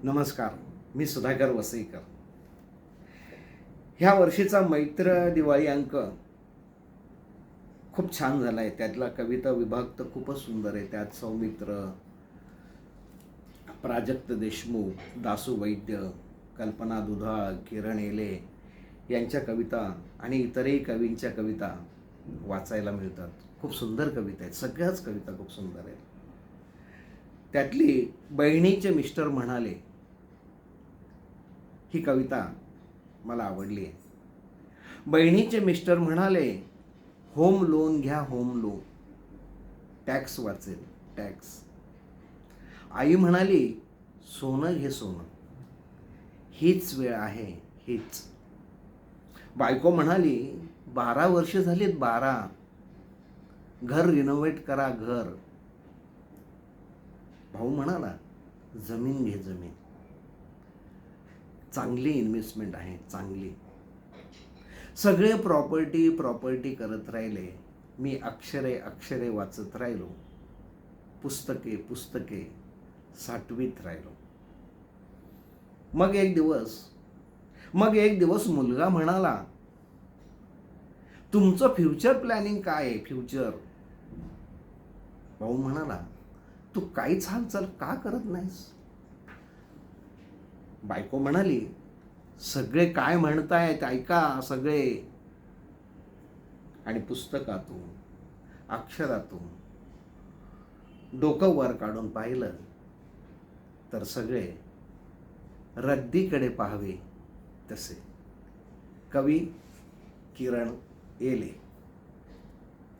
नमस्कार, मी सुधाकर वसईकर. ह्या वर्षीचा मैत्र दिवाळी अंक खूप छान झाला आहे. त्यातला कविता विभाग तर खूपच सुंदर आहे. त्यात सौमित्र, प्राजक्त देशमुख, दासू वैद्य, कल्पना दुधाळ, किरण येले यांच्या कविता आणि इतरही कवींच्या कविता वाचायला मिळतात. खूप सुंदर कविता आहेत. सगळ्याच कविता खूप सुंदर आहेत. त्यातली बहिणीचे मिस्टर म्हणाले ही कविता मला आवडली आहे. बहिणीचे मिस्टर म्हणाले, होम लोन घ्या, होम लोन, टॅक्स वाचेल, टॅक्स. आई म्हणाली, सोनं घे, सोनं, हीच वेळ आहे, हीच. बायको म्हणाली, 12 वर्ष झालीत, 12, घर रिनोव्हेट करा, घर. भाऊ म्हणाला, जमीन घे, जमीन, चांगली इन्व्हेस्टमेंट आहे, चांगली. सगळे प्रॉपर्टी करत राहिले. मी अक्षरे वाचत राहिलो, पुस्तके साठवीत राहिलो. मग एक दिवस मुलगा म्हणाला, तुमचं फ्युचर प्लॅनिंग काय आहे, फ्युचर? भाऊ म्हणाला, तू काहीच हालचाल का करत नाहीस? बायको म्हणाली, सगळे काय म्हणतायत ऐका सगळे. आणि पुस्तकातून, अक्षरातून डोकं वर काढून पाहिलं तर सगळे रद्दीकडे पाहावे तसे. कवी किरण येले.